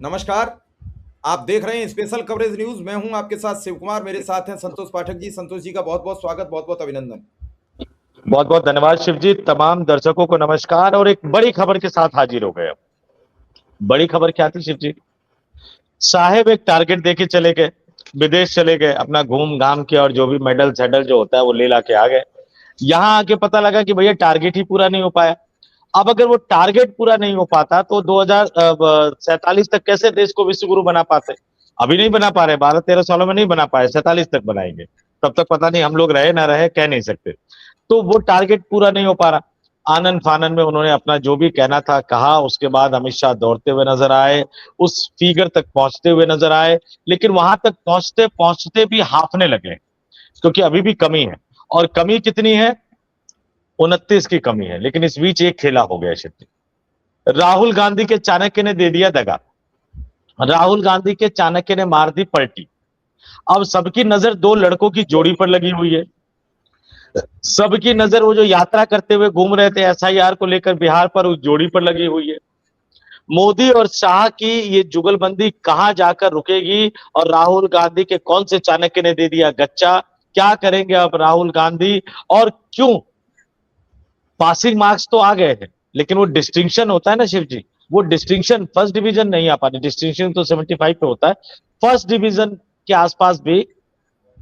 नमस्कार। आप देख रहे हैं स्पेशल कवरेज न्यूज। मैं हूं आपके साथ शिव कुमार। मेरे साथ हैं संतोष पाठक जी। संतोष जी का बहुत बहुत स्वागत, बहुत बहुत अभिनंदन। बहुत बहुत धन्यवाद शिव जी। तमाम दर्शकों को नमस्कार और एक बड़ी खबर के साथ हाजिर हो गए। अब बड़ी खबर क्या थी शिव जी? साहेब एक टारगेट देके चले गए, विदेश चले गए, अपना घूम घाम के और जो भी मेडल सेडल जो होता है वो ले ला के आ गए। यहाँ आके पता लगा कि भैया टारगेट ही पूरा नहीं हो पाया। अब अगर वो टारगेट पूरा नहीं हो पाता तो 2047 तक कैसे देश को विश्व गुरु बना पाते? अभी नहीं बना पा रहे, 12-13 सालों में नहीं बना पाए, 47 तक बनाएंगे। तब तक पता नहीं हम लोग रहे ना रहे, कह नहीं सकते। तो वो टारगेट पूरा नहीं हो पा रहा। आनन फानन में उन्होंने अपना जो भी कहना था कहा। उसके बाद अमित शाह दौड़ते हुए नजर आए, उस फिगर तक पहुंचते हुए नजर आए, लेकिन वहां तक पहुंचते पहुंचते भी हाफने लगे, क्योंकि अभी भी कमी है। और कमी कितनी है? 29 की कमी है। लेकिन इस बीच एक खेला हो गया शिव। राहुल गांधी के चाणक्य ने दे दिया दगा। राहुल गांधी के चाणक्य ने मार दी पलटी। अब सबकी नजर दो लड़कों की जोड़ी पर लगी हुई है। सबकी नजर वो जो यात्रा करते हुए घूम रहे थे एसआईआर को लेकर बिहार पर, उस जोड़ी पर लगी हुई है। मोदी और शाह की ये जुगलबंदी कहां जाकर रुकेगी? और राहुल गांधी के कौन से चाणक्य ने दे दिया गच्चा? क्या करेंगे अब राहुल गांधी? और क्यों? पासिंग मार्क्स तो आ गए हैं, लेकिन वो डिस्टिंक्शन होता है ना शिव जी, वो डिस्टिंक्शन फर्स्ट डिवीजन नहीं आ पाती। डिस्टिंक्शन तो 75 पे होता है, फर्स्ट डिवीजन के आसपास भी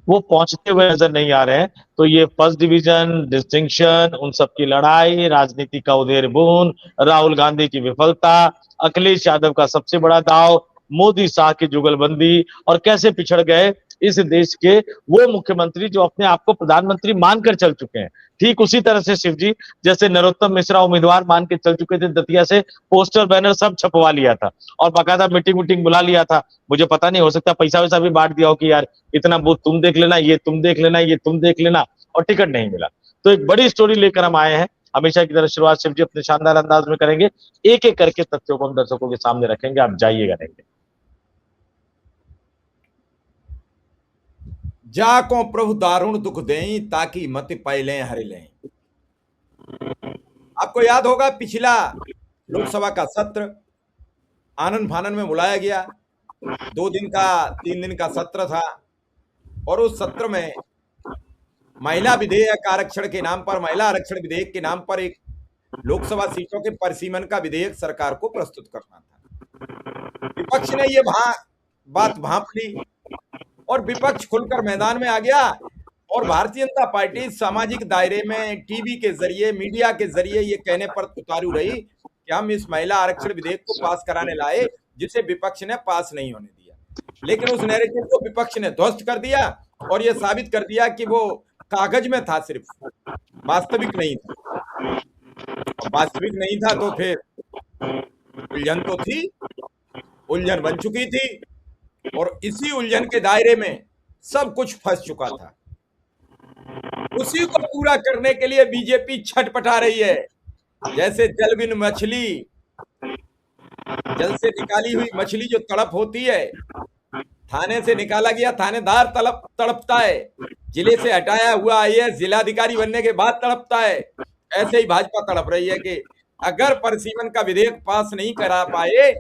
वो पहुंचते हुए नजर नहीं आ रहे हैं। तो ये फर्स्ट डिवीजन, डिस्टिंक्शन, उन सब की लड़ाई, राजनीति का उधेड़ बुन, राहुल गांधी की विफलता, अखिलेश यादव का सबसे बड़ा दाव, मोदी शाह की जुगलबंदी, और कैसे पिछड़ गए इस देश के वो मुख्यमंत्री जो अपने आप को प्रधानमंत्री मानकर चल चुके हैं। ठीक उसी तरह से शिव जी, जैसे नरोत्तम मिश्रा उम्मीदवार मान के चल चुके थे दतिया से, पोस्टर बैनर सब छपवा लिया था और बाकायदा मीटिंग मीटिंग बुला लिया था। मुझे पता नहीं, हो सकता पैसा वैसा भी बांट दिया हो कि यार इतना बूथ तुम देख लेना, ये तुम देख लेना, ये तुम देख लेना, और टिकट नहीं मिला। तो एक बड़ी स्टोरी लेकर हम आए हैं। हमेशा की तरह शुरुआत शिव जी अपने शानदार अंदाज में करेंगे। एक एक करके तथ्यों को हम दर्शकों के सामने रखेंगे, आप जाइएगा नहीं। जाको प्रभु दारुण दुख देई, ताकि मति पैलें हरि लें। आपको याद होगा पिछला लोकसभा का सत्र आनन फानन में बुलाया गया। 2 दिन का 3 दिन का सत्र था और उस सत्र में महिला विधेयक आरक्षण के नाम पर, महिला आरक्षण विधेयक के नाम पर एक लोकसभा सीटों के परिसीमन का विधेयक सरकार को प्रस्तुत करना था। विपक्ष ने ये बात भांप ली और विपक्ष खुलकर मैदान में आ गया और भारतीय जनता पार्टी सामाजिक दायरे में टीवी के जरिए, मीडिया के जरिए ये कहने पर उतारू रही कि हम इस महिला आरक्षण विधेयक को पास कराने लाए, जिसे विपक्ष ने पास नहीं होने दिया। लेकिन उस नैरेटिव को विपक्ष ने ध्वस्त कर दिया और यह साबित कर दिया कि वो कागज में था, सिर्फ वास्तविक नहीं था। वास्तविक नहीं था तो फिर उलझन तो थी, उलझन बन चुकी थी और इसी उलझन के दायरे में सब कुछ फंस चुका था। उसी को पूरा करने के लिए बीजेपी छटपटा रही है। जैसे जल बिन मछली, जल से निकाली हुई मछली जो तड़प होती है, थाने से निकाला गया थानेदार तड़पता है, जिले से हटाया हुआ आईएएस जिलाधिकारी बनने के बाद तड़पता है। ऐसे ही भाजपा तड़प रही है कि अगर परिसीमन का विधेयक पास नहीं करा पाए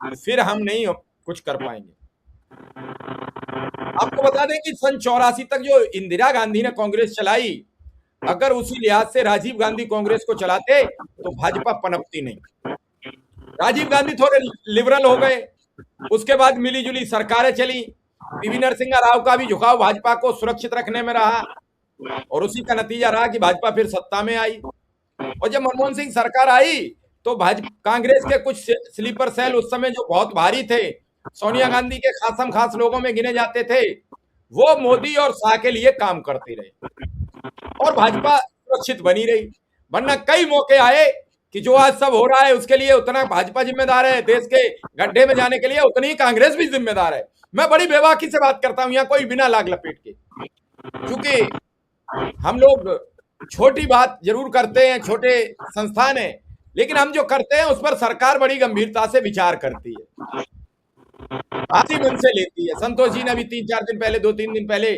फिर हम नहीं कुछ कर पाएंगे। आपको बता दें कि सन 84 तक जो इंदिरा गांधी ने कांग्रेस चलाई, अगर उसी लिहाज से राजीव गांधी कांग्रेस को चलाते तो भाजपा पनपती नहीं। राजीव गांधी थोड़े लिबरल हो गए, उसके बाद मिली जुली सरकारें चली। पीवी नरसिम्हा राव का भी झुकाव भाजपा को सुरक्षित रखने में रहा और उसी का नतीजा रहा कि भाजपा फिर सत्ता में आई। और जब मनमोहन सिंह सरकार आई तो भाजपा कांग्रेस के कुछ स्लीपर सेल उस समय जो बहुत भारी थे, सोनिया गांधी के खासम खास लोगों में गिने जाते थे, वो मोदी और शाह के लिए काम करते रहे और भाजपा सुरक्षित बनी रही। वरना कई मौके आए कि जो आज सब हो रहा है उसके लिए उतना भाजपा जिम्मेदार है, देश के गड्ढे में जाने के लिए उतनी ही कांग्रेस भी जिम्मेदार है। मैं बड़ी बेबाकी से बात करता हूं, यहाँ कोई बिना लाग लपेट के, क्योंकि हम लोग छोटी बात जरूर करते हैं, छोटे संस्थान है, लेकिन हम जो करते हैं उस पर सरकार बड़ी गंभीरता से विचार करती है, आधी मन से लेती है। संतोष जी ने भी 3-4 दिन पहले, 2-3 दिन पहले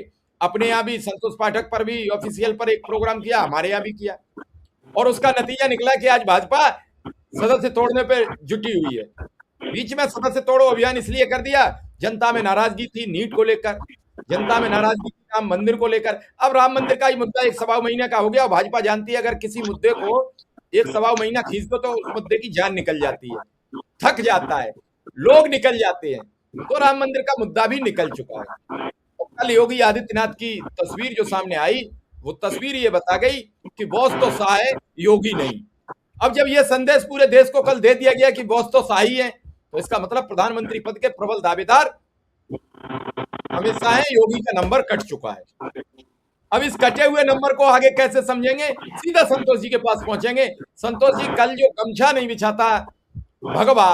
अपने यहाँ भी संतोष पाठक पर भी ऑफिशियल पर एक प्रोग्राम किया, हमारे यहाँ भी किया, और उसका नतीजा निकला कि आज भाजपा सदस्य तोड़ने पर जुटी हुई है। बीच में सदस्य तोड़ो अभियान इसलिए कर दिया, जनता में नाराजगी थी नीट को लेकर, जनता में नाराजगी थी राम मंदिर को लेकर। अब राम मंदिर का ही मुद्दा एक सवा महीने का हो गया। भाजपा जानती है अगर किसी मुद्दे को एक सवा महीना खींच दो तो उस मुद्दे की जान निकल जाती है, थक जाता है, लोग निकल जाते हैं। तो राम मंदिर का मुद्दा भी निकल चुका है। और कल योगी आदित्यनाथ की तस्वीर जो सामने आई, वो तस्वीर ये बता गई कि बॉस तो शाह है, योगी नहीं। अब जब ये संदेश पूरे देश को कल दे दिया गया कि बॉस तो शाह ही है, तो इसका मतलब प्रधानमंत्री पद के प्रबल दावेदार अमित शाह है, योगी का नंबर कट चुका है। अब इस कटे हुए नंबर को आगे कैसे समझेंगे? सीधा संतोष जी के पास पहुंचेंगे। संतोष जी, कल जो गमछा नहीं बिछाता भगवा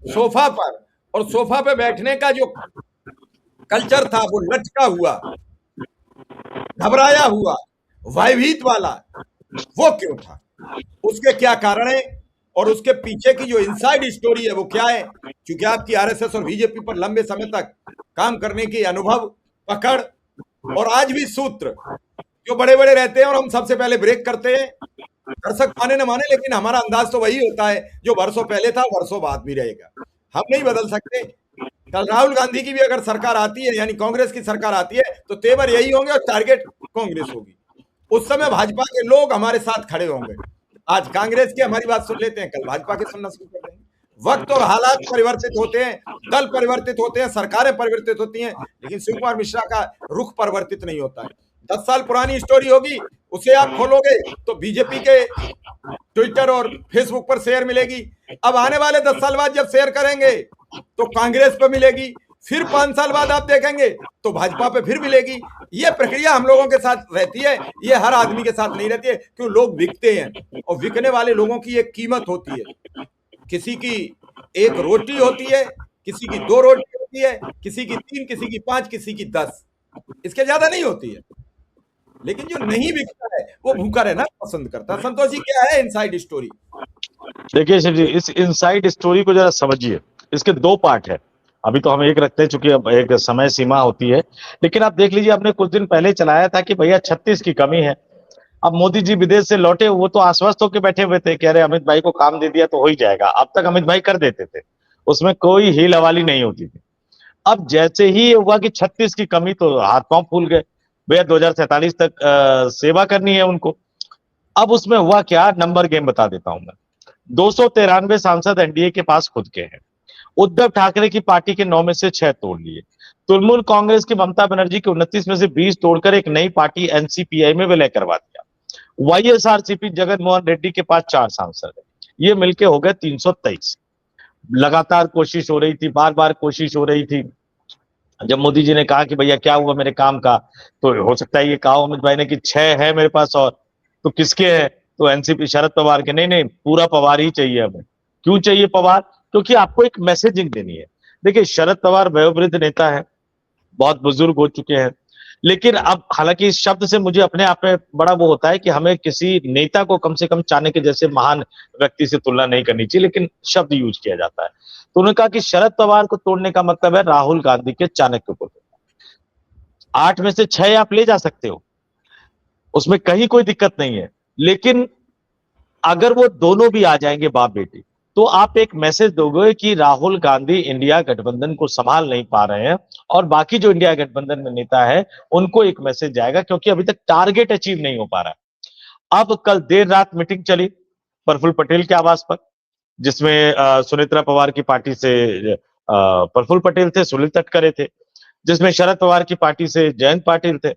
सोफा पर, और सोफा पे बैठने का जो कल्चर था वो लटका हुआ, घबराया हुआ, भयभीत वाला, वो क्यों था? उसके क्या कारण है और उसके पीछे की जो इनसाइड स्टोरी है वो क्या है? क्योंकि आपकी आरएसएस और बीजेपी पर लंबे समय तक काम करने की अनुभव, पकड़ और आज भी सूत्र जो बड़े बड़े रहते हैं और हम सबसे पहले ब्रेक करते हैं। दर्शक माने न माने, लेकिन हमारा अंदाज तो वही होता है जो वर्षों पहले था, वर्षों बाद भी रहेगा। हम नहीं बदल सकते। कल राहुल गांधी की भी अगर सरकार आती है, यानी कांग्रेस की सरकार आती है, तो तेवर यही होंगे और टारगेट कांग्रेस होगी। उस समय भाजपा के लोग हमारे साथ खड़े होंगे। आज कांग्रेस की हमारी बात सुन लेते हैं, कल भाजपा के सुनना शुरू कर देंगे। वक्त और हालात परिवर्तित होते हैं, दल परिवर्तित होते हैं, सरकारें परिवर्तित होती हैं, लेकिन शिव कुमार मिश्रा का रुख परिवर्तित नहीं होता है। 10 साल पुरानी स्टोरी होगी, उसे आप खोलोगे तो बीजेपी के ट्विटर और फेसबुक पर शेयर मिलेगी। अब आने वाले 10 साल बाद जब शेयर करेंगे तो कांग्रेस पे मिलेगी, फिर 5 साल बाद आप देखेंगे तो भाजपा पे फिर मिलेगी। ये प्रक्रिया हम लोगों के साथ रहती है, ये हर आदमी के साथ नहीं रहती है, क्यों? लोग बिकते हैं और बिकने वाले लोगों की एक कीमत होती है। किसी की 1 रोटी होती है, किसी की 2 रोटी होती है, किसी की 3, किसी की 5, किसी की 10, इसके ज्यादा नहीं होती है। लेकिन जो नहीं बिकता है वो भूखा रहना पसंद करता है। संतोष जी, क्या है इनसाइड स्टोरी? देखिए शिव जी, इस इनसाइड स्टोरी को जरा समझिए। इसके 2 पार्ट है। अभी तो हम एक रखते हैं चूंकि अब एक समय सीमा होती है, लेकिन आप देख लीजिए, आपने कुछ दिन पहले चलाया था कि भैया 36 की कमी है। अब मोदी जी विदेश से लौटे, वो तो आश्वस्त होकर बैठे हुए थे, कह रहे अमित भाई को काम दे दिया तो हो ही जाएगा। अब तक अमित भाई कर देते थे, उसमें कोई हील हवाली नहीं होती थी। अब जैसे ही हुआ कि 36 की कमी, तो हाथ पांव फूल गए। भैया 2047 तक सेवा करनी है उनको। अब उसमें हुआ क्या, नंबर गेम बता देता हूं मैं। 293 सांसद एनडीए के पास खुद के हैं। उद्धव ठाकरे की पार्टी के 9 में से 6 तोड़ लिए। तृणमूल कांग्रेस की ममता बनर्जी के 29 में से 20 तोड़कर एक नई पार्टी एनसीपीआई में विलय करवा दिया। वाईएसआरसीपी जगन मोहन रेड्डी के पास 4 सांसद है, ये मिलके हो गए 323। लगातार कोशिश हो रही थी, बार बार कोशिश हो रही थी। जब मोदी जी ने कहा कि भैया क्या हुआ मेरे काम का, तो हो सकता है ये कहा अमित भाई ने कि 6 है मेरे पास, और तो किसके है? तो एनसीपी शरद पवार के। नहीं नहीं, पूरा पवार ही चाहिए हमें। क्यों चाहिए पवार? क्योंकि आपको एक मैसेजिंग देनी है। देखिए, शरद पवार वयोवृद्ध नेता है, बहुत बुजुर्ग हो चुके हैं, लेकिन अब हालांकि इस शब्द से मुझे अपने आप में बड़ा वो होता है कि हमें किसी नेता को कम से कम चाणक्य जैसे महान व्यक्ति से तुलना नहीं करनी चाहिए, लेकिन शब्द यूज किया जाता है। तो उन्होंने कहा कि शरद पवार को तोड़ने का मतलब है राहुल गांधी के चाणक्य को तोड़ना। 8 में से 6 आप ले जा सकते हो, उसमें कहीं कोई दिक्कत नहीं है, लेकिन अगर वो दोनों भी आ जाएंगे बाप बेटी, तो आप एक मैसेज दोगे कि राहुल गांधी इंडिया गठबंधन को संभाल नहीं पा रहे हैं, और बाकी जो इंडिया गठबंधन में नेता है उनको एक मैसेज जाएगा, क्योंकि अभी तक टारगेट अचीव नहीं हो पा रहा है। अब कल देर रात मीटिंग चली प्रफुल्ल पटेल के आवास पर, जिसमें सुनेत्रा पवार की पार्टी से प्रफुल्ल पटेल थे, सुनील तटकरे थे, जिसमें शरद पवार की पार्टी से जयंत पाटिल थे।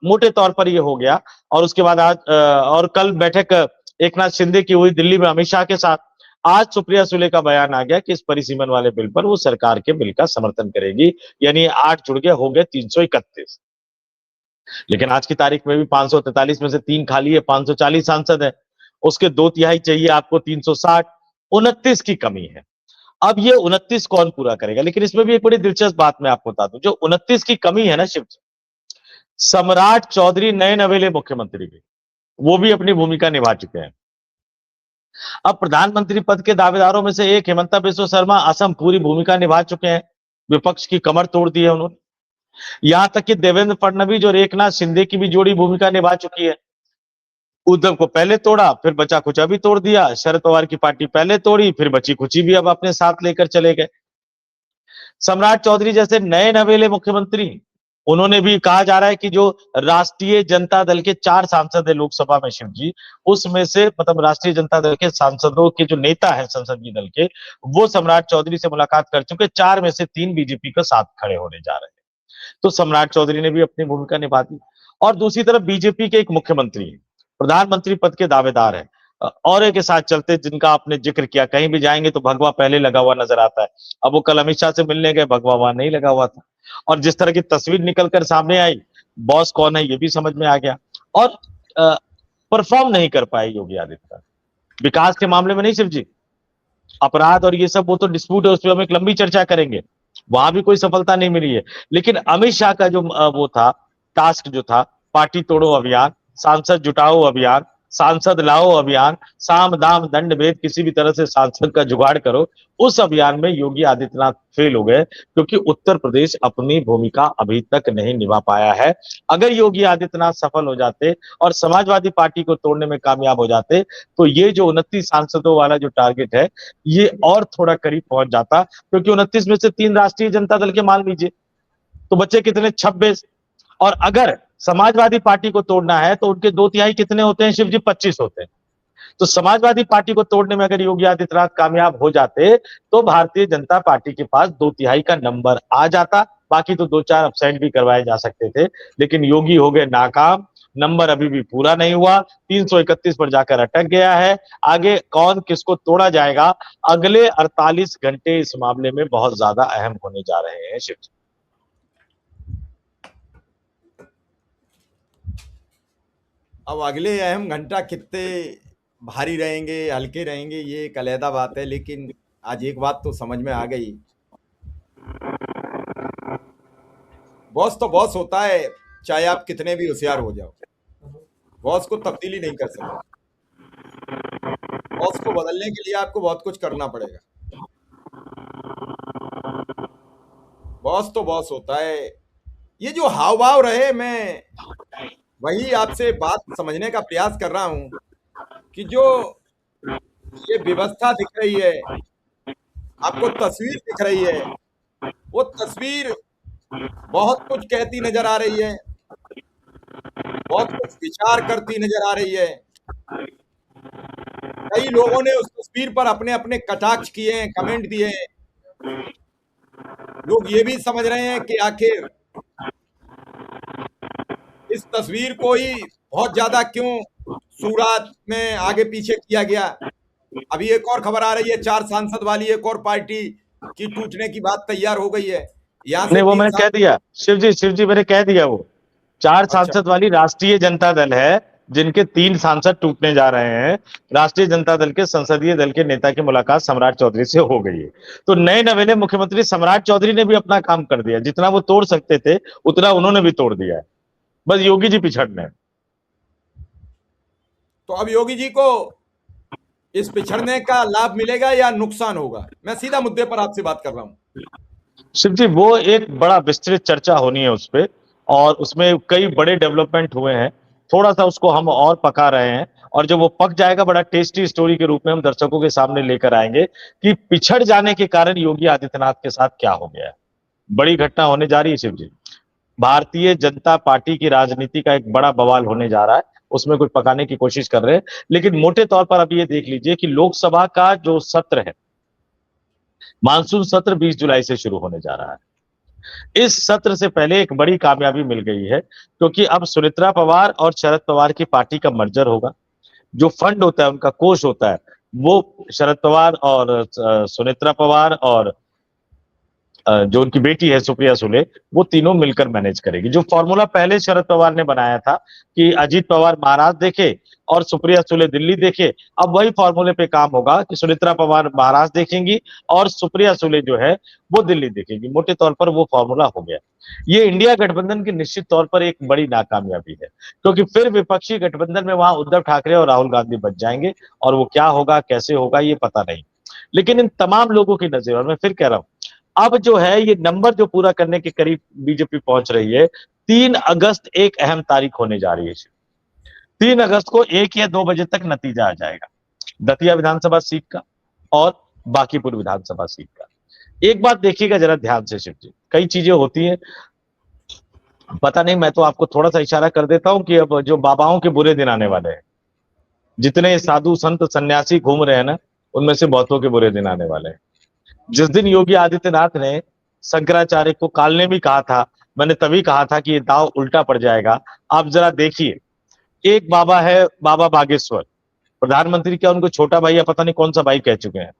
मोटे तौर पर ये हो गया। और उसके बाद आज और कल बैठक एकनाथ शिंदे की हुई दिल्ली में अमित शाह के साथ। आज सुप्रिया सुले का बयान आ गया कि इस परिसीमन वाले बिल पर वो सरकार के बिल का समर्थन करेगी, यानी 8 जुड़ गए, हो गए 331। लेकिन आज की तारीख में भी 543 में से 3 खाली है, 540 सांसद है, उसके 2/3 चाहिए आपको 360, 29 की कमी है। अब ये 29 कौन पूरा करेगा? लेकिन इसमें भी एक बड़ी दिलचस्प बात मैं आपको बता दूं, जो 29 की कमी है ना शिव, सम्राट चौधरी नए नवेले मुख्यमंत्री भी, वो भी अपनी भूमिका निभा चुके हैं। अब प्रधानमंत्री पद के दावेदारों में से एक हिमंता बिस्वा शर्मा असम पूरी भूमिका निभा चुके हैं, विपक्ष की कमर तोड़ दी है उन्होंने। यहां तक कि देवेंद्र फडणवीस और एकनाथ शिंदे की भी जोड़ी भूमिका निभा चुकी है। उद्धव को पहले तोड़ा, फिर बचा खुचा भी तोड़ दिया। शरद पवार की पार्टी पहले तोड़ी, फिर बची खुची भी अब अपने साथ लेकर चले गए। सम्राट चौधरी जैसे नए नवेले मुख्यमंत्री, उन्होंने भी कहा जा रहा है कि जो राष्ट्रीय जनता दल के 4 सांसद है लोकसभा में शिव जी, उसमें से मतलब राष्ट्रीय जनता दल के सांसदों के जो नेता है संसदीय दल के, वो सम्राट चौधरी से मुलाकात कर चुके। 4 में से 3 बीजेपी के साथ खड़े होने जा रहे हैं। तो सम्राट चौधरी ने भी अपनी भूमिका निभा दी। और दूसरी तरफ बीजेपी के एक मुख्यमंत्री, प्रधानमंत्री पद के दावेदार है, और के साथ चलते, जिनका आपने जिक्र किया, कहीं भी जाएंगे तो भगवा पहले लगा हुआ नजर आता है। अब वो कल अमित शाह से मिलने गए, भगवा वहां नहीं लगा हुआ था। और जिस तरह की तस्वीर निकलकर सामने आई, बॉस कौन है ये भी समझ में आ गया। और परफॉर्म नहीं कर पाए योगी आदित्यनाथ विकास के मामले में। नहीं शिव जी, अपराध और ये सब वो तो डिस्प्यूट है, उस पर हम एक लंबी चर्चा करेंगे, वहां भी कोई सफलता नहीं मिली है। लेकिन अमित शाह का जो वो था टास्क, जो था पार्टी तोड़ो अभियान, सांसद जुटाओ अभियान, सांसद लाओ अभियान, साम दाम दंड भेद, किसी भी तरह से सांसद का जुगाड़ करो, उस अभियान में योगी आदित्यनाथ फेल हो गए, क्योंकि उत्तर प्रदेश अपनी भूमिका अभी तक नहीं निभा पाया है। अगर योगी आदित्यनाथ सफल हो जाते और समाजवादी पार्टी को तोड़ने में कामयाब हो जाते, तो ये जो 29 सांसदों वाला जो टारगेट है, ये और थोड़ा करीब पहुंच जाता। क्योंकि 29 में से 3 राष्ट्रीय जनता दल के मान लीजिए, तो बच्चे कितने? 26। और अगर समाजवादी पार्टी को तोड़ना है तो उनके 2/3 कितने होते हैं शिव जी? 25 होते हैं। तो समाजवादी पार्टी को तोड़ने में अगर योगी आदित्यनाथ कामयाब हो जाते, तो भारतीय जनता पार्टी के पास 2/3 का नंबर आ जाता। बाकी तो 2-4 अपसेंट भी करवाए जा सकते थे, लेकिन योगी हो गए नाकाम। नंबर अभी भी पूरा नहीं हुआ, 331 पर जाकर अटक गया है। आगे कौन किसको तोड़ा जाएगा, अगले 48 घंटे इस मामले में बहुत ज्यादा अहम होने जा रहे हैं शिव जी। अब अगले अहम घंटा कितने भारी रहेंगे, हल्के रहेंगे, ये एक अलहदा बात है। लेकिन आज एक बात तो समझ में आ गई, बॉस तो बॉस होता है, चाहे आप कितने भी होशियार हो जाओ, बॉस को तब्दीली नहीं कर सकते। बॉस को बदलने के लिए आपको बहुत कुछ करना पड़ेगा। बॉस तो बॉस होता है। ये जो हाव भाव रहे, मैं वही आपसे बात समझने का प्रयास कर रहा हूं कि जो ये व्यवस्था दिख रही है, आपको तस्वीर दिख रही है, वो तस्वीर बहुत कुछ कहती नजर आ रही है, बहुत कुछ विचार करती नजर आ रही है। कई लोगों ने उस तस्वीर पर अपने अपने कटाक्ष किए हैं, कमेंट दिए हैं। लोग ये भी समझ रहे हैं कि आखिर इस तस्वीर को ही बहुत ज्यादा क्यों सूरत में आगे पीछे किया गया। अभी एक और खबर आ रही है, 4 सांसद वाली एक और पार्टी की टूटने की बात तैयार हो गई है। यहाँ से नहीं, वो 3 मैंने कह सांसद। दिया शिव जी मैंने कह दिया, वो 4 अच्छा, सांसद वाली राष्ट्रीय जनता दल है, जिनके 3 सांसद टूटने जा रहे हैं। राष्ट्रीय जनता दल के संसदीय दल के नेता की मुलाकात सम्राट चौधरी से हो गई है। तो नए नवेले मुख्यमंत्री सम्राट चौधरी ने भी अपना काम कर दिया, जितना वो तोड़ सकते थे उतना उन्होंने भी तोड़ दिया है। बस योगी जी पिछड़ने हैं। तो अब योगी जी को इस पिछड़ने का लाभ मिलेगा या नुकसान होगा? मैं सीधा मुद्दे पर आपसे बात कर रहा हूं। शिव जी, वो एक बड़ा विस्तृत चर्चा होनी है उस पे, और उसमें कई बड़े डेवलपमेंट हुए हैं। थोड़ा सा उसको हम और पका रहे हैं, और जब वो पक जाएगा, बड़ा टेस्टी स्टोरी के रूप में हम दर्शकों के सामने लेकर आएंगे कि पिछड़ जाने के कारण योगी आदित्यनाथ के साथ क्या हो गया है। बड़ी घटना होने जा रही है शिव जी। भारतीय जनता पार्टी की राजनीति का एक बड़ा बवाल होने जा रहा है, उसमें कुछ पकाने की कोशिश कर रहे हैं। लेकिन मोटे तौर पर अब ये देख लीजिए कि लोकसभा का जो सत्र है, मानसून सत्र 20 जुलाई से शुरू होने जा रहा है। इस सत्र से पहले एक बड़ी कामयाबी मिल गई है, क्योंकि अब सुनेत्रा पवार और शरद पवार की पार्टी का मर्जर होगा। जो फंड होता है, उनका कोष होता है, वो शरद पवार और सुनेत्रा पवार और जो उनकी बेटी है सुप्रिया सुले, वो तीनों मिलकर मैनेज करेगी। जो फॉर्मूला पहले शरद पवार ने बनाया था कि अजीत पवार महाराष्ट्र देखे और सुप्रिया सुले दिल्ली देखे, अब वही फॉर्मूले पे काम होगा कि सुनेत्रा पवार महाराष्ट्र देखेंगी और सुप्रिया सुले जो है वो दिल्ली देखेगी। मोटे तौर पर वो फॉर्मूला हो गया। ये इंडिया गठबंधन की निश्चित तौर पर एक बड़ी नाकामयाबी है, क्योंकि फिर विपक्षी गठबंधन में वहां उद्धव ठाकरे और राहुल गांधी बच जाएंगे, और वो क्या होगा, कैसे होगा, ये पता नहीं। लेकिन इन तमाम लोगों की नजर, और मैं फिर कह रहा हूं, अब जो है ये नंबर जो पूरा करने के करीब बीजेपी पहुंच रही है। 3 अगस्त एक अहम तारीख होने जा रही है। 3 अगस्त को 1 या 2 बजे तक नतीजा आ जाएगा दतिया विधानसभा सीट का और बांकीपुर विधानसभा सीट का। एक बात देखिएगा जरा ध्यान से शिव जी, कई चीजें होती हैं, पता नहीं, मैं तो आपको थोड़ा सा इशारा कर देता हूं कि अब जो बाबाओं के बुरे दिन आने वाले हैं, जितने साधु संत सन्यासी घूम रहे हैं ना, उनमें से बहुतों के बुरे दिन आने वाले हैं। जिस दिन योगी आदित्यनाथ ने शंकराचार्य को काल ने भी कहा था, मैंने तभी कहा था कि ये दाव उल्टा पड़ जाएगा। आप जरा देखिए, एक बाबा है बाबा बागेश्वर, प्रधानमंत्री क्या उनको छोटा भाई या पता नहीं कौन सा भाई कह चुके हैं।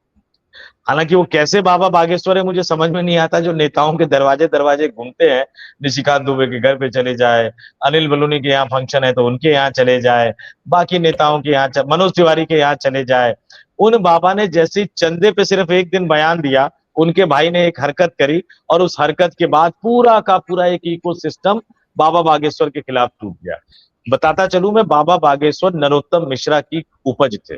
हालांकि वो कैसे बाबा बागेश्वर है मुझे समझ में नहीं आता, जो नेताओं के दरवाजे दरवाजे घूमते हैं, निशिकांत दुबे के घर पे चले जाए, अनिल बलूनी के यहाँ फंक्शन है तो उनके यहाँ चले जाए, बाकी नेताओं के यहाँ मनोज तिवारी के यहाँ चले जाए। उन बाबा ने जैसे चंदे पे सिर्फ एक दिन बयान दिया, उनके भाई ने एक हरकत करी और उस हरकत के बाद पूरा का पूरा एक इकोसिस्टम बाबा बागेश्वर के खिलाफ टूट गया। बताता चलूं मैं, बाबा बागेश्वर नरोत्तम मिश्रा की उपज थे।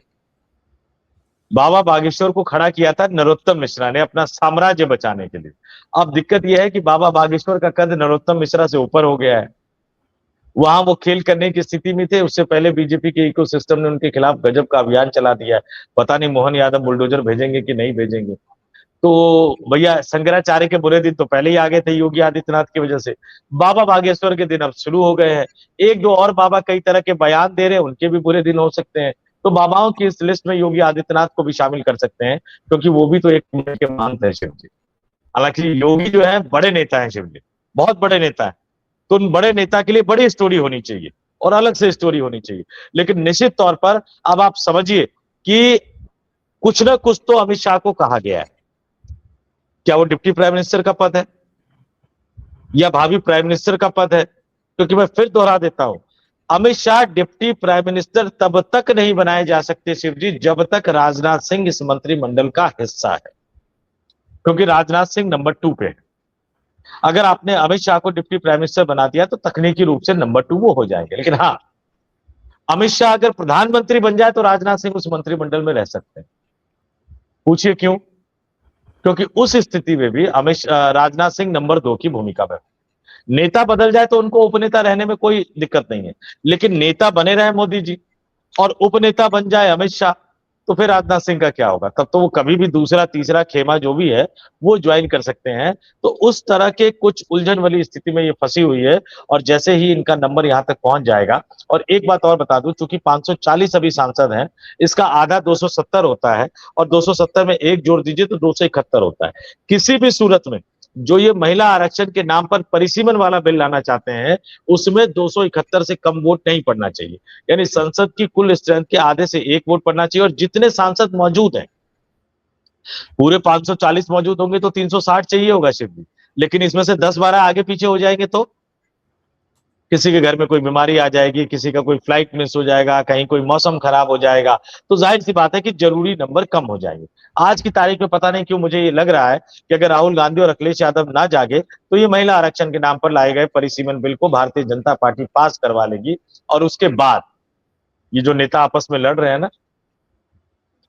बाबा बागेश्वर को खड़ा किया था नरोत्तम मिश्रा ने अपना साम्राज्य बचाने के लिए। अब दिक्कत यह है कि बाबा बागेश्वर का कद नरोत्तम मिश्रा से ऊपर हो गया है, वहां वो खेल करने की स्थिति में थे। उससे पहले बीजेपी के इकोसिस्टम ने उनके खिलाफ गजब का अभियान चला दिया है। पता नहीं मोहन यादव बुलडोजर भेजेंगे कि नहीं भेजेंगे। तो भैया शंकराचार्य के बुरे दिन तो पहले ही आ गए थे योगी आदित्यनाथ की वजह से, बाबा बागेश्वर के दिन अब शुरू हो गए हैं। एक दो और बाबा कई तरह के बयान दे रहे हैं, उनके भी बुरे दिन हो सकते हैं। तो बाबाओं की इस लिस्ट में योगी आदित्यनाथ को भी शामिल कर सकते हैं, क्योंकि वो भी तो एक मिनट के महंत है शिव जी। हालांकि योगी जो है बड़े नेता है शिव जी, बहुत बड़े नेता है, तो उन बड़े नेता के लिए बड़ी स्टोरी होनी चाहिए और अलग से स्टोरी होनी चाहिए। लेकिन निश्चित तौर पर अब आप समझिए कि कुछ ना कुछ तो अमित शाह को कहा गया है। क्या वो डिप्टी प्राइम मिनिस्टर का पद है या भावी प्राइम मिनिस्टर का पद है? क्योंकि मैं फिर दोहरा देता हूं, Amit Shah deputy prime minister तब तक नहीं बनाए जा सकते शिव जी जब तक राजनाथ सिंह इस मंत्रिमंडल का हिस्सा है, क्योंकि राजनाथ सिंह नंबर 2 पे है। अगर आपने अमित शाह को डिप्टी प्राइम मिनिस्टर बना दिया तो तकनीकी रूप से नंबर 2 वो हो जाएंगे। लेकिन हाँ, अमित शाह अगर प्रधानमंत्री बन जाए तो राजनाथ सिंह उस मंत्रिमंडल में रह सकते हैं। पूछिए क्यों? क्योंकि उस स्थिति में भी राजनाथ सिंह नंबर 2 की भूमिका में। नेता बदल जाए तो उनको उपनेता रहने में कोई दिक्कत नहीं है, लेकिन नेता बने रहे मोदी जी और उपनेता बन जाए अमित शाह, तो फिर राजनाथ सिंह का क्या होगा? तब तो वो कभी भी दूसरा तीसरा खेमा जो भी है वो ज्वाइन कर सकते हैं। तो उस तरह के कुछ उलझन वाली स्थिति में ये फंसी हुई है, और जैसे ही इनका नंबर यहां तक पहुंच जाएगा। और एक बात और बता दूं, चूंकि 540 अभी सांसद हैं, इसका आधा 270 होता है, और 270 में एक जोड़ दीजिए तो 271 होता है। किसी भी सूरत में जो ये महिला आरक्षण के नाम पर परिसीमन वाला बिल लाना चाहते हैं, उसमें 271 से कम वोट नहीं पड़ना चाहिए। यानी संसद की कुल स्ट्रेंथ के आधे से एक वोट पड़ना चाहिए। और जितने सांसद मौजूद हैं, पूरे 540 मौजूद होंगे तो 360 चाहिए होगा शिव जी। लेकिन इसमें से 10-12 आगे पीछे हो जाएंगे तो किसी के घर में कोई बीमारी आ जाएगी, किसी का कोई फ्लाइट मिस हो जाएगा, कहीं कोई मौसम खराब हो जाएगा, तो जाहिर सी बात है कि जरूरी नंबर कम हो जाएंगे। आज की तारीख में पता नहीं क्यों मुझे ये लग रहा है कि अगर राहुल गांधी और अखिलेश यादव ना जागे तो ये महिला आरक्षण के नाम पर लाए गए परिसीमन बिल को भारतीय जनता पार्टी पास करवा लेगी। और उसके बाद ये जो नेता आपस में लड़ रहे हैं ना,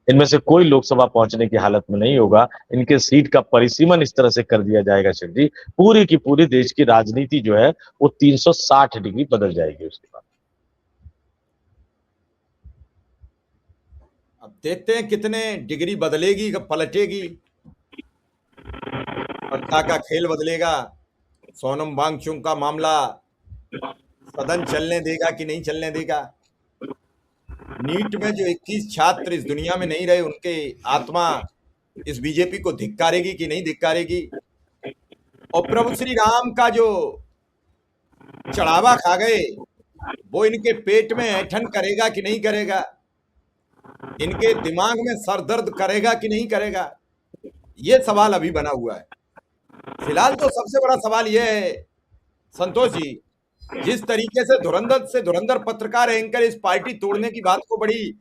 इनमें से कोई लोकसभा पहुंचने की हालत में नहीं होगा। इनके सीट का परिसीमन इस तरह से कर दिया जाएगा शिव जी, पूरी की पूरी देश की राजनीति जो है वो 360 डिग्री बदल जाएगी उसके बाद। अब देखते हैं कितने डिग्री बदलेगी, कब पलटेगी, सत्ता का खेल बदलेगा। सोनम वांगचुक का मामला सदन चलने देगा कि नहीं चलने देगा। नीट में जो 21 छात्र इस दुनिया में नहीं रहे, उनके आत्मा इस बीजेपी को धिक्कारेगी कि नहीं धिक्कारेगी। और प्रभु श्री राम का जो चढ़ावा खा गए वो इनके पेट में ऐंठन करेगा कि नहीं करेगा, इनके दिमाग में सरदर्द करेगा कि नहीं करेगा, ये सवाल अभी बना हुआ है। फिलहाल तो सबसे बड़ा सवाल यह है संतोष जी, जिस तरीके से धुरंधर पत्रकार एंकर इस पार्टी तोड़ने की बात को बड़ी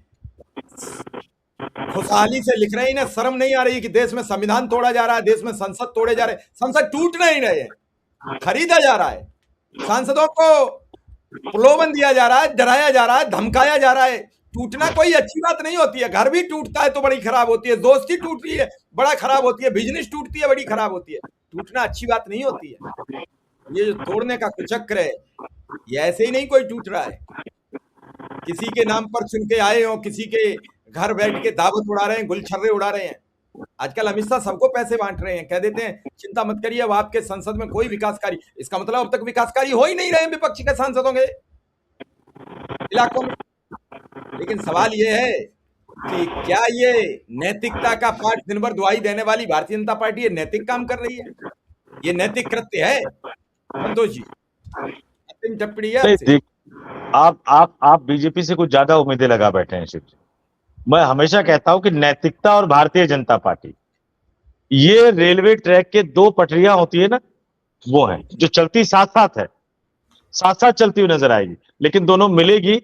खुशहाली से लिख रहे हैं, इन्हें शर्म नहीं आ रही कि देश में संविधान तोड़ा जा रहा है, देश में संसद तोड़े जा रहे हैं। संसद टूट नहीं रहे हैं, खरीदा जा रहा है, सांसदों को प्रलोभन दिया जा रहा है, डराया जा रहा है, धमकाया जा रहा है। टूटना कोई अच्छी बात नहीं होती है। घर भी टूटता है तो बड़ी खराब होती है, दोस्ती टूटती है बड़ा खराब होती है, बिजनेस टूटती है बड़ी खराब होती है। टूटना अच्छी बात नहीं होती है। ये जो तोड़ने का कुचक्र है, ये ऐसे ही नहीं कोई टूट रहा है। किसी के नाम पर चुन के आए हो, किसी के घर बैठ के दावत उड़ा रहे हैं, गुलछर्रे उड़ा रहे हैं। आजकल अमित शाह सबको पैसे बांट रहे हैं, कह देते हैं चिंता मत करिए, अब आपके संसद में कोई विकासकारी, इसका मतलब अब तक विकासकारी हो ही नहीं रहे हैं विपक्ष के सांसदों के इलाकों में। लेकिन सवाल ये है कि क्या ये नैतिकता का पाठ दिन भर दुहाई देने वाली भारतीय जनता पार्टी ये नैतिक काम कर रही है? ये नैतिक कृत्य है संतोष जी? अंतिम टिप्पणी है नहीं आपसे। देख, आप बीजेपी से कुछ ज्यादा उम्मीदें लगा बैठे हैं शिव जी। मैं हमेशा कहता हूं कि नैतिकता और भारतीय जनता पार्टी, ये रेलवे ट्रैक के दो पटरियां होती है ना, वो हैं जो चलती साथ साथ है, साथ साथ चलती हुई नजर आएगी, लेकिन दोनों मिलेगी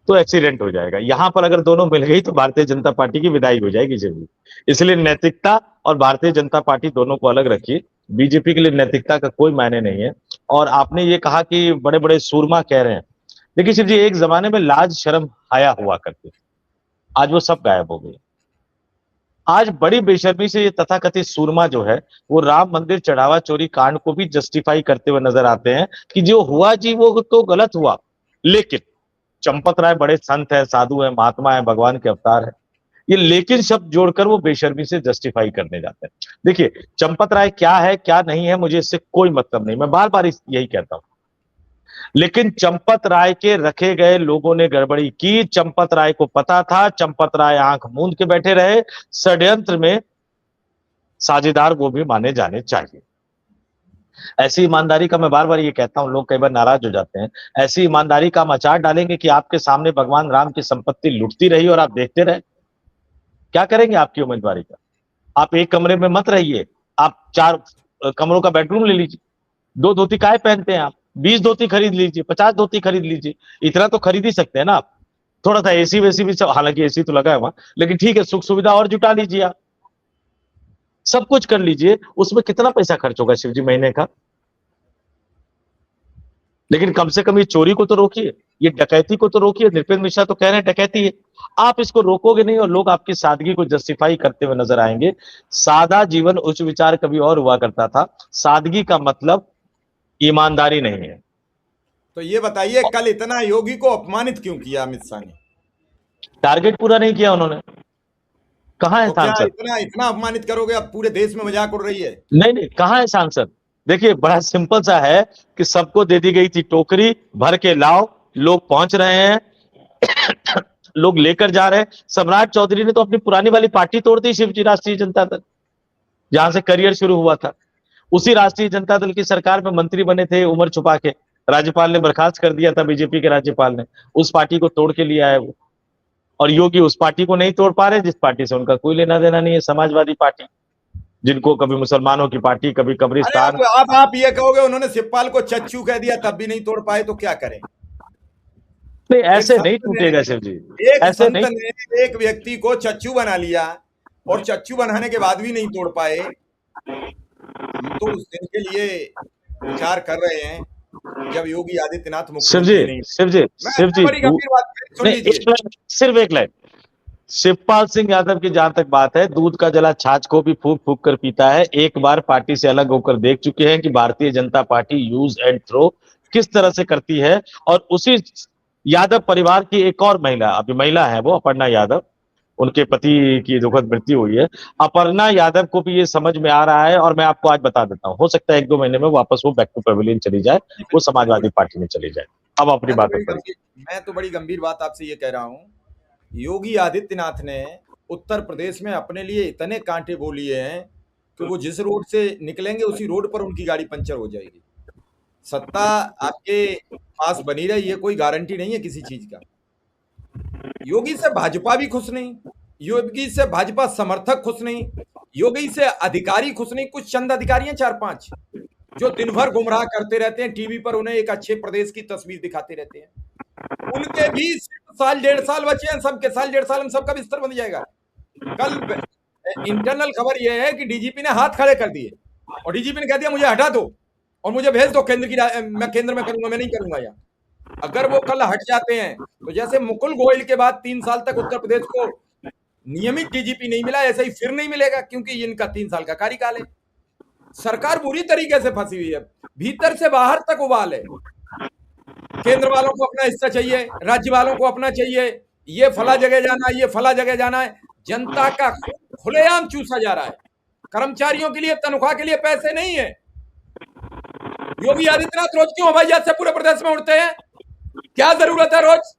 तो एक्सीडेंट हो जाएगा। यहां पर अगर दोनों मिल गई तो भारतीय जनता पार्टी की विदाई हो जाएगी जरूर। इसलिए नैतिकता और भारतीय जनता पार्टी दोनों को अलग रखिए। बीजेपी के लिए नैतिकता का कोई मायने नहीं है। और आपने ये कहा कि बड़े बड़े सूरमा कह रहे हैं, देखिए शिव जी, एक जमाने में लाज शर्म हाया हुआ करते, आज वो सब गायब हो गए। आज बड़ी बेशर्मी से ये तथाकथित सूरमा जो है, वो राम मंदिर चढ़ावा चोरी कांड को भी जस्टिफाई करते हुए नजर आते हैं कि जो हुआ जी वो तो गलत हुआ, लेकिन चंपत राय बड़े संत है, साधु है, महात्मा है, भगवान के अवतार है। ये लेकिन शब्द जोड़कर वो बेशर्मी से जस्टिफाई करने जाते हैं। देखिए, चंपत राय क्या है क्या नहीं है मुझे इससे कोई मतलब नहीं, मैं बार बार यही कहता हूं, लेकिन चंपत राय के रखे गए लोगों ने गड़बड़ी की। चंपत राय को पता था, चंपत राय आंख मूंद के बैठे रहे। षड्यंत्र में साझेदार वो भी माने जाने चाहिए। ऐसी ईमानदारी का मैं बार बार ये कहता हूं, लोग कई बार नाराज हो जाते हैं। ऐसी ईमानदारी का हम अचार डालेंगे कि आपके सामने भगवान राम की संपत्ति लुटती रही और आप देखते रहे। क्या करेंगे आपकी उम्मीदवारी का? आप एक कमरे में मत रहिए, आप 4 कमरों का बेडरूम ले लीजिए। 2 धोती काय पहनते हैं आप? 20 धोती खरीद लीजिए, 50 धोती खरीद लीजिए। इतना तो खरीद ही सकते हैं ना आप। थोड़ा सा एसी वैसी भी सब, हालांकि एसी तो लगा है वहां, लेकिन ठीक है, सुख सुविधा और जुटा लीजिए आप, सब कुछ कर लीजिए। उसमें कितना पैसा खर्च होगा शिव जी महीने का? लेकिन कम से कम ये चोरी को तो रोकिए, ये डकैती को तो रोकिए। नृपेंद्र मिश्रा तो कह रहे हैं डकैती है, आप इसको रोकोगे नहीं और लोग आपकी सादगी को जस्टिफाई करते हुए नजर आएंगे। सादा जीवन उच्च विचार कभी और हुआ करता था, सादगी का मतलब ईमानदारी नहीं है। तो ये बताइए, कल इतना योगी को अपमानित क्यों किया अमित शाह ने? टारगेट पूरा नहीं किया उन्होंने। कहां है तो क्या सांसद? इतना इतना अपमानित करोगे? अब पूरे देश में मजाक उड़ रही है। नहीं नहीं, कहां है सांसद? देखिए, बड़ा सिंपल सा है कि सबको दे दी गई थी टोकरी, भर के लाओ, लोग पहुंच रहे हैं, लोग लेकर जा रहे हैं। सम्राट चौधरी ने तो अपनी पुरानी वाली पार्टी तोड़ दी, शिवजी राष्ट्रीय जनता दल, जहां से करियर शुरू हुआ था। उसी राष्ट्रीय जनता दल की सरकार में मंत्री बने थे उम्र छुपा के, राज्यपाल ने बर्खास्त कर दिया था, बीजेपी के राज्यपाल ने। उस पार्टी को तोड़ के लिया है वो। और योगी उस पार्टी को नहीं तोड़ पा रहे जिस पार्टी से उनका कोई लेना देना नहीं है, समाजवादी पार्टी, जिनको कभी मुसलमानों की पार्टी, कभी अरे कब्रिस्तान। अब आप ये कहोगे उन्होंने शिवपाल को चच्चू कह दिया तब भी नहीं तोड़ पाए, तो क्या करें? नहीं, एक ऐसे नहीं संत टूटेगा शिव जी, ने एक ऐसे संत नहीं। ने एक व्यक्ति को चच्चू बना लिया और चच्चू बनाने के बाद भी नहीं तोड़ पाए। हम तो उस दिन के लिए विचार कर रहे हैं जब योगी आदित्यनाथ शिव जी, मुख्यमंत्री नहीं। शिव जी, शिव मैं जी, बड़ी गंभीर बात सुन नहीं, लीजिए। एक लाइन, सिर्फ एक लाइन। शिवपाल सिंह यादव की जहां तक बात है, दूध का जला छाछ को भी फूक फूक कर पीता है। एक बार पार्टी से अलग होकर देख चुके हैं कि Bharatiya Janata party use and throw किस तरह से करती है। और उसी यादव परिवार की एक और महिला, अभी महिला है वो, अपर्णा यादव, उनके पति की दुखद मृत्यु हुई है। अपर्णा यादव को भी ये समझ में आ रहा है, और मैं आपको आज बता देता हूं, हो सकता है 1-2 महीने में वापस वो बैक टू पेविलियन चली जाए, वो समाजवादी पार्टी में चली जाए। अब अपनी मैं तो बातों बड़ी पर। गंभीर मैं तो बड़ी गंभीर बात आपसे ये कह रहा हूं। योगी आदित्यनाथ ने उत्तर प्रदेश में अपने लिए इतने कांटे बो लिए हैं कि वो जिस रोड से निकलेंगे उसी रोड पर उनकी गाड़ी पंचर हो जाएगी। सत्ता आपके पास बनी रही, ये कोई गारंटी नहीं है किसी चीज का। योगी से भाजपा भी खुश नहीं, योगी से भाजपा समर्थक खुश नहीं, योगी से अधिकारी खुश नहीं। कुछ चंद अधिकारी हैं 4-5 जो दिन भर गुमराह करते रहते हैं, टीवी पर उन्हें एक अच्छे प्रदेश की तस्वीर दिखाते रहते हैं। उनके भी सिर्फ 1.5 साल बचे हैं, सबके 1.5 साल में सबका बिस्तर बन जाएगा। कल इंटरनल खबर यह है कि डीजीपी ने हाथ खड़े कर दिए और डीजीपी ने कह दिया मुझे हटा दो और मुझे भेज दो केंद्र की, मैं केंद्र में करूंगा, मैं नहीं करूंगा यहाँ। अगर वो कल हट जाते हैं तो जैसे मुकुल गोयल के बाद 3 साल तक उत्तर प्रदेश को नियमित डीजीपी नहीं मिला, ऐसा ही फिर नहीं मिलेगा, क्योंकि इनका 3 साल का कार्यकाल है। सरकार बुरी तरीके से फंसी हुई है, भीतर से बाहर तक उबाल है। केंद्र वालों को अपना हिस्सा चाहिए, राज्य वालों को अपना चाहिए, ये फला जगह जाना है, ये फला जगह जाना है। जनता का खुलेआम चूसा जा रहा है। कर्मचारियों के लिए तनख्वाह के लिए पैसे नहीं है। योगी आदित्यनाथ रोज क्यों हवाई जहाज से पूरे प्रदेश में उड़ते हैं? क्या जरूरत है रोज?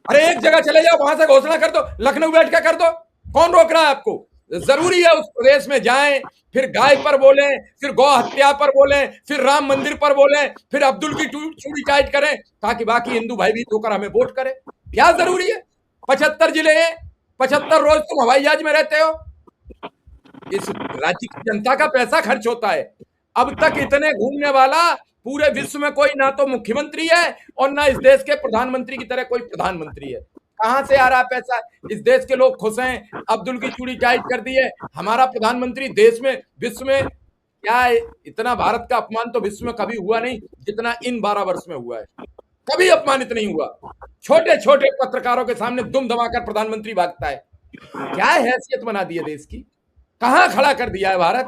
अरे एक जगह चले जाओ, वहां से घोषणा कर दो, लखनऊ बैठ के कर दो, कौन रोक रहा है आपको? जरूरी है उस प्रदेश में जाएं, फिर गाय पर बोलें, फिर गौ हत्या पर बोलें, फिर राम मंदिर पर बोलें, फिर अब्दुल की चूड़ी टाइट करें, ताकि बाकी हिंदू भयभीत होकर हमें वोट करें? क्या जरूरी है? 75 जिले हैं, 75 रोज तुम हवाई जहाज में रहते हो। इस राज्य की जनता का पैसा खर्च होता है। अब तक इतने घूमने वाला पूरे विश्व में कोई ना तो मुख्यमंत्री है और ना इस देश के प्रधानमंत्री की तरह कोई प्रधानमंत्री है। कहां से आ रहा है पैसा? इस देश के लोग खुश हैं, अब्दुल की चूड़ी टाइट कर दी है, हमारा प्रधानमंत्री देश में, विश्व में। क्या है? इतना भारत का अपमान तो विश्व में कभी हुआ नहीं जितना इन 12 वर्ष में हुआ है। कभी अपमानित नहीं हुआ। छोटे छोटे पत्रकारों के सामने दुम दमाकर प्रधानमंत्री भागता है। क्या हैसियत बना दी है देश की? कहां खड़ा कर दिया है भारत?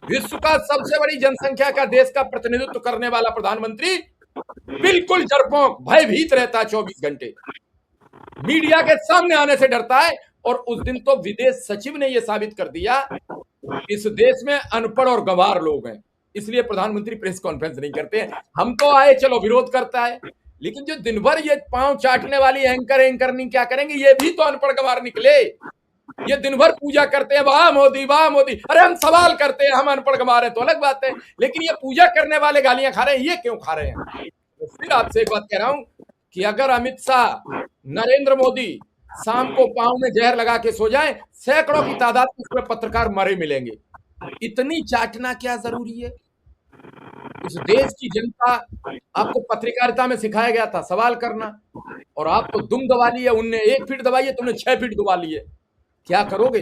विश्व का सबसे बड़ी जनसंख्या का देश का प्रतिनिधित्व करने वाला प्रधानमंत्री बिल्कुल डरपोक, भयभीत रहता है 24 घंटे। मीडिया के सामने आने से डरता है। और उस दिन तो विदेश सचिव ने यह साबित कर दिया, इस देश में अनपढ़ और गंवार लोग हैं, इसलिए प्रधानमंत्री प्रेस कॉन्फ्रेंस नहीं करते हैं। हम तो आए, चलो विरोध करता है, लेकिन जो दिन भर ये पांव चाटने वाली एंकर नहीं क्या करेंगे? ये भी तो अनपढ़ गंवार निकले। ये दिन भर पूजा करते हैं, वाह मोदी वाह मोदी। अरे हम सवाल करते हैं, हम अनपढ़ गंवार हैं तो अलग बात है, लेकिन ये पूजा करने वाले गालियां खा रहे हैं, ये क्यों खा रहे हैं? तो फिर आपसे एक बात कह रहा हूं कि अगर अमित शाह, नरेंद्र मोदी शाम को पांव में जहर लगा के सो जाएं, सैकड़ों की तादाद में उसमें पत्रकार मरे मिलेंगे। इतनी चाटना क्या जरूरी है? इस देश की जनता, आपको पत्रकारिता में सिखाया गया था सवाल करना, और आप तो दुम दबा लिए। उनने 1 फीट दबाई है, तुमने 6 फीट दबा लिए। क्या करोगे?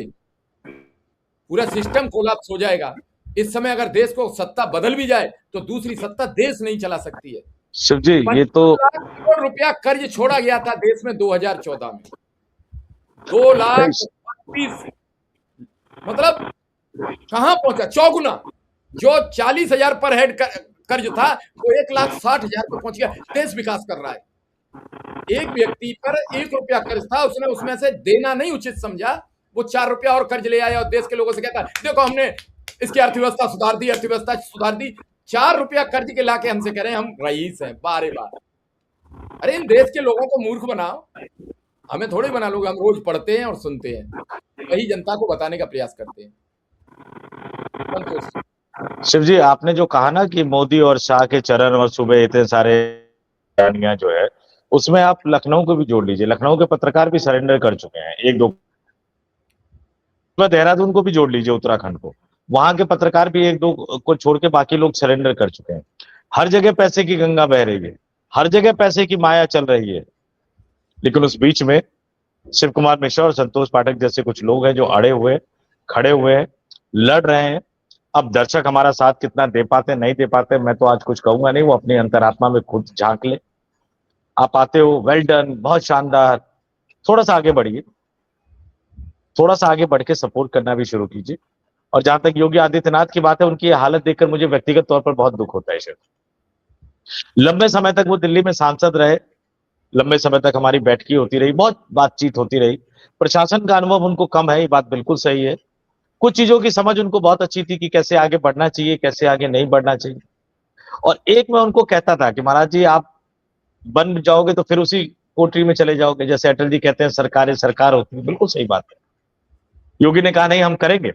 पूरा सिस्टम कोलैप्स हो जाएगा। इस समय अगर देश को सत्ता बदल भी जाए तो दूसरी सत्ता देश नहीं चला सकती है। शिव जी, ये तो 25 लाख करोड़ रुपया कर्ज छोड़ा गया था देश में 2014 में। 2,32,000, मतलब कहां पहुंचा? चौगुना। जो 40,000 पर हेड कर्ज था वो 1,60,000 पर पहुंच गया। देश विकास कर रहा है। एक व्यक्ति पर 1 रुपया कर्ज था, उसने उसमें से देना नहीं उचित समझा, वो 4 रुपया और कर्ज ले आया और देश के लोगों से कहता देखो हमने इसकी अर्थव्यवस्था सुधार दी, अर्थव्यवस्था सुधार दी। 4 रुपया कर्ज के लाके हमसे कह रहे हैं हम रईस हैं बारे बार। अरे इन देश के लोगों को मूर्ख बनाओ, हमें थोड़े बना लोग। हम रोज पढ़ते हैं और सुनते हैं, वही जनता को बताने का प्रयास करते हैं। संतोष शिव जी, आपने जो कहा ना कि मोदी और शाह के चरण और सुबह इतने सारे बयानियां जो है, उसमें आप लखनऊ को भी जोड़ लीजिए। लखनऊ के पत्रकार भी सरेंडर कर चुके हैं, 1-2। देहरादून को भी जोड़ लीजिए, उत्तराखंड को, वहां के पत्रकार भी 1-2 को छोड़ के बाकी लोग सरेंडर कर चुके हैं। हर जगह पैसे की गंगा बह रही है, हर जगह पैसे की माया चल रही है। लेकिन उस बीच में शिव कुमार मिश्रा और संतोष पाठक जैसे कुछ लोग हैं जो अड़े हुए, खड़े हुए हैं, लड़ रहे हैं। अब दर्शक हमारा साथ कितना दे पाते नहीं दे पाते, मैं तो आज कुछ कहूंगा नहीं, वो अपनी अंतरात्मा में खुद झांक ले। आप आते हो, वेल डन, बहुत शानदार। थोड़ा सा आगे बढ़िए, थोड़ा सा आगे बढ़ के सपोर्ट करना भी शुरू कीजिए। और जहां तक योगी आदित्यनाथ की बात है, उनकी हालत देखकर मुझे व्यक्तिगत तौर पर बहुत दुख होता है। शिव, लंबे समय तक वो दिल्ली में सांसद रहे, लंबे समय तक हमारी बैठकी होती रही, बहुत बातचीत होती रही। प्रशासन का अनुभव उनको कम है, ये बात बिल्कुल सही है। कुछ चीजों की समझ उनको बहुत अच्छी थी कि कैसे आगे बढ़ना चाहिए, कैसे आगे नहीं बढ़ना चाहिए। और एक मैं उनको कहता था कि महाराज जी, आप बन जाओगे तो फिर उसी कोठरी में चले जाओगे, जैसे अटल जी कहते हैं सरकारें सरकार होती है। बिल्कुल सही बात है। योगी ने कहा नहीं हम करेंगे,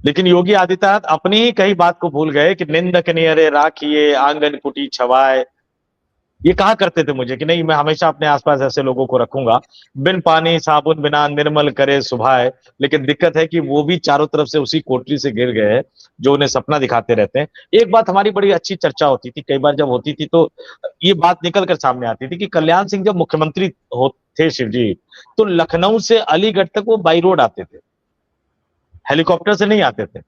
लेकिन योगी आदित्यनाथ अपनी ही कही बात को भूल गए कि निंदक नियरे राखिए आंगन कुटी छवाए। ये कहा करते थे मुझे कि नहीं, मैं हमेशा अपने आसपास ऐसे लोगों को रखूंगा, बिन पानी साबुन बिना निर्मल करे सुभाए। लेकिन दिक्कत है कि वो भी चारों तरफ से उसी कोठरी से गिर गए हैं जो उन्हें सपना दिखाते रहते हैं। एक बात हमारी बड़ी अच्छी चर्चा होती थी, कई बार जब होती थी तो ये बात निकल कर सामने आती थी कि कल्याण सिंह जब मुख्यमंत्री थे शिव जी, तो लखनऊ से अलीगढ़ तक वो बाई रोड आते थे, हेलीकॉप्टर से नहीं आते थे।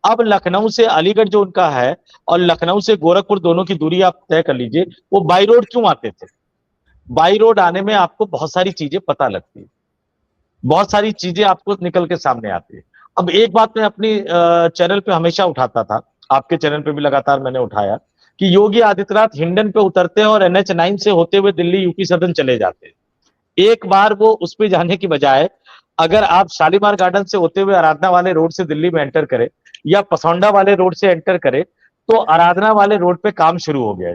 अब लखनऊ से अलीगढ़ जो उनका है और लखनऊ से गोरखपुर दोनों की दूरी आप तय कर लीजिए, वो बाई रोड क्यों आते थे? बाई रोड आने में आपको बहुत सारी चीजें पता लगती है, बहुत सारी चीजें आपको निकल के सामने आती है। अब एक बात मैं अपनी चैनल पे हमेशा उठाता था, आपके चैनल पे भी लगातार मैंने उठाया कि योगी आदित्यनाथ हिंडन पे उतरते हैं और NH 9 से होते हुए दिल्ली यूपी सदन चले जाते हैं। एक बार वो उस पे जाने की बजाय अगर आप शालीमार गार्डन से होते हुए आराधना वाले रोड से दिल्ली में एंटर करें या पसौंडा वाले रोड से एंटर करें, तो आराधना वाले रोड पे काम शुरू हो गया है।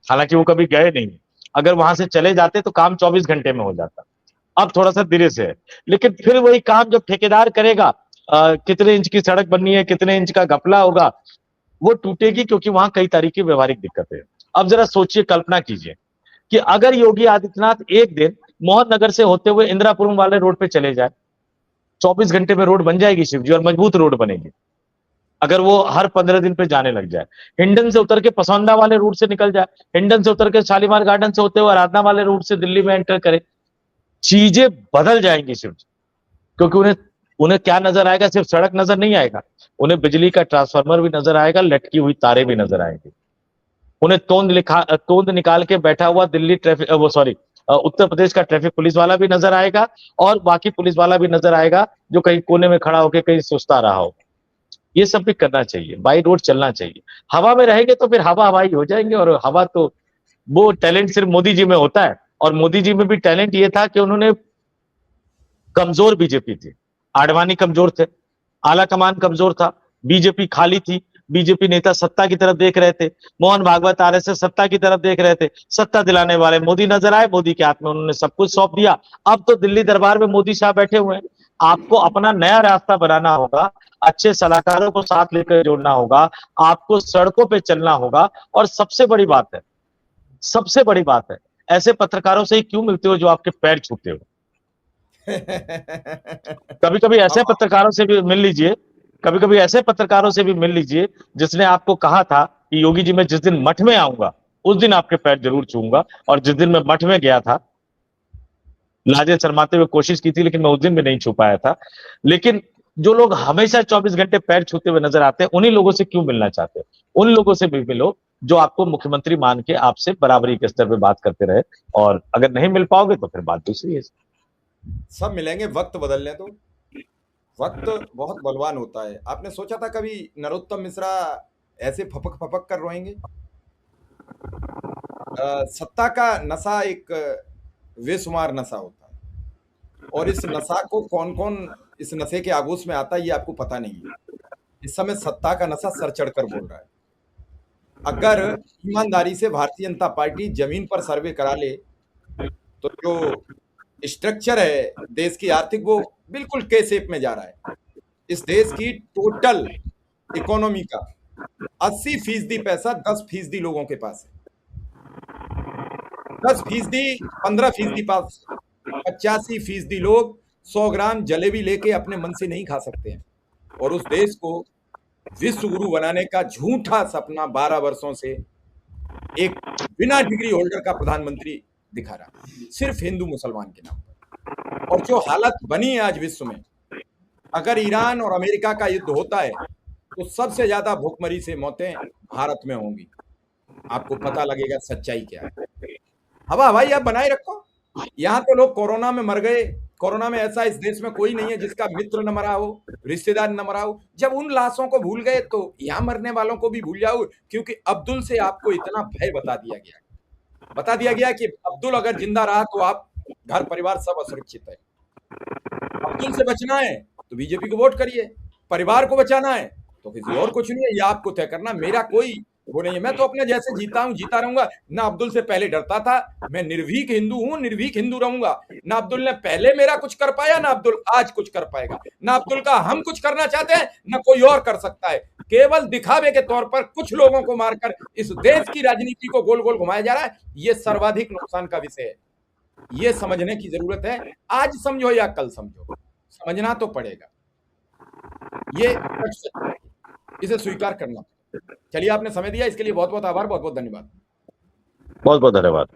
हालांकि वो कभी गए नहीं, अगर वहां से चले जाते तो काम 24 घंटे में हो जाता। अब थोड़ा सा धीरे से है, लेकिन फिर वही काम जब ठेकेदार करेगा, कितने इंच की सड़क बननी है, कितने इंच का घपला होगा, वो टूटेगी, क्योंकि वहां कई तरह की व्यवहारिक दिक्कतें हैं। अब जरा सोचिए, कल्पना कीजिए कि अगर योगी आदित्यनाथ एक दिन मोहन नगर से होते हुए इंदिरापुरम वाले रोड पे चले जाए, 24 घंटे में रोड बन जाएगी शिवजी, और मजबूत रोड बनेगी। अगर वो हर 15 दिन पे जाने लग जाए, हिंडन से उतर के पसौंदा वाले रूट से निकल जाए, हिंडन से उतर के शालीमार गार्डन से होते हुए आराधना वाले रूट से दिल्ली में एंटर करे, चीजें बदल जाएंगी शिवजी। क्योंकि उन्हें उन्हें क्या नजर आएगा? सिर्फ सड़क नजर नहीं आएगा, उन्हें बिजली का ट्रांसफार्मर भी नजर आएगा, लटकी हुई तारे भी नजर आएंगी। उन्हें तोंद निकाल के बैठा हुआ दिल्ली ट्रैफिक वो सॉरी उत्तर प्रदेश का ट्रैफिक पुलिस वाला भी नजर आएगा, और बाकी पुलिस वाला भी नजर आएगा जो कहीं कोने में खड़ा होकर कहीं सुस्ता रहा हो। ये सब भी करना चाहिए, बाई रोड चलना चाहिए। हवा में रहेंगे तो फिर हवा हवाई हो जाएंगे, और हवा तो वो टैलेंट सिर्फ मोदी जी में होता है, और मोदी जी में भी टैलेंट ये था कि उन्होंने कमजोर बीजेपी थी, आडवाणी कमजोर थे, आला कमान कमजोर था, बीजेपी खाली थी, बीजेपी नेता सत्ता की तरफ देख रहे थे, मोहन भागवत RSS सत्ता की तरफ देख रहे थे, सत्ता दिलाने वाले मोदी नजर आए, मोदी के हाथ में उन्होंने सब कुछ सौंप दिया। अब तो दिल्ली दरबार में मोदी शाह बैठे हुए हैं। आपको अपना नया रास्ता बनाना होगा, अच्छे सलाहकारों को साथ लेकर जोड़ना होगा, आपको सड़कों पे चलना होगा, और सबसे बड़ी बात है, सबसे बड़ी बात है, ऐसे पत्रकारों से ही क्यों मिलते हो जो आपके पैर छूते हो? कभी कभी ऐसे पत्रकारों से भी मिल लीजिए, कभी कभी ऐसे पत्रकारों से भी मिल लीजिए जिसने आपको कहा था कि योगी जी मैं जिस दिन मठ में आऊंगा उस दिन आपके पैर जरूर छूऊंगा, और जिस दिन मैं मठ में गया था, लाजे शर्माते हुए कोशिश की थी, लेकिन मैं उस दिन भी नहीं छू पाया था। लेकिन जो लोग हमेशा 24 घंटे पैर छूते हुए नजर आते हैं, उन्हीं लोगों से क्यों मिलना चाहते हैं? उन लोगों से भी मिलो जो आपको मुख्यमंत्री मान के आपसे बराबरी के स्तर पे बात करते रहे, और अगर नहीं मिल पाओगे तो फिर बात दूसरी है। सब मिलेंगे, वक्त बदलने दो। वक्त बहुत बलवान होता है। आपने सोचा था कभी नरोत्तम मिश्रा ऐसे फपक फपक कर रोएंगे? सत्ता का नशा एक बेशुमार नशा होता है, और इस नशा को कौन कौन इस नशे के आगोश में आता है ये आपको पता नहीं है। इस समय सत्ता का नशा सर चढ़कर बोल रहा है। अगर ईमानदारी से भारतीय जनता पार्टी जमीन पर सर्वे करा ले, तो जो स्ट्रक्चर है देश की आर्थिक, वो बिल्कुल के शेप में जा रहा है। इस देश की टोटल इकोनॉमी का 80% पैसा 10% लोगों के पास है। 10%, 15% पास, 85% लोग 100 ग्राम जलेबी लेके अपने मन से नहीं खा सकते हैं। और उस देश को विश्व गुरु बनाने का झूठा सपना 12 वर्षों से एक बिना डिग्री होल्डर का प्रधानमंत्री दिखा रहा है, सिर्फ हिंदू मुसलमान के नाम पर। और जो हालत बनी है आज विश्व में, अगर ईरान और अमेरिका का युद्ध होता है तो सबसे ज्यादा भूखमरी से मौतें भारत में होंगी। आपको पता लगेगा सच्चाई क्या है। हवा भाई आप बनाए रखो। यहाँ तो लोग कोरोना में मर गए। कोरोना में ऐसा इस देश में कोई नहीं है जिसका मित्र न मरा हो, रिश्तेदार न मरा हो। जब उन लाशों को भूल गए तो यहाँ मरने वालों को भी भूल जाओ, क्योंकि अब्दुल से आपको इतना भय बता दिया गया कि अब्दुल अगर जिंदा रहा तो आप घर परिवार सब असुरक्षित है। अब्दुल से बचना है तो बीजेपी को वोट करिए, परिवार को बचाना है तो किसी और को चुनिए, ये आपको तय करना। मेरा कोई वो नहीं है, मैं तो अपने जैसे जीता हूं, जीता रहूंगा। ना अब्दुल से पहले डरता था, मैं निर्भीक हिंदू हूं, निर्भीक हिंदू रहूंगा। ना अब्दुल ने पहले मेरा कुछ कर पाया, ना अब्दुल आज कुछ कर पाएगा। ना अब्दुल का हम कुछ करना चाहते हैं, ना कोई और कर सकता है। केवल दिखावे के तौर पर कुछ लोगों को मारकर इस देश की राजनीति को गोल गोल घुमाया जा रहा है। ये सर्वाधिक नुकसान का विषय है। ये समझने की जरूरत है। आज समझो या कल समझो, समझना तो पड़ेगा। ये इसे स्वीकार करना। चलिए, आपने समय दिया इसके लिए बहुत बहुत आभार, बहुत बहुत धन्यवाद। बहुत बहुत धन्यवाद।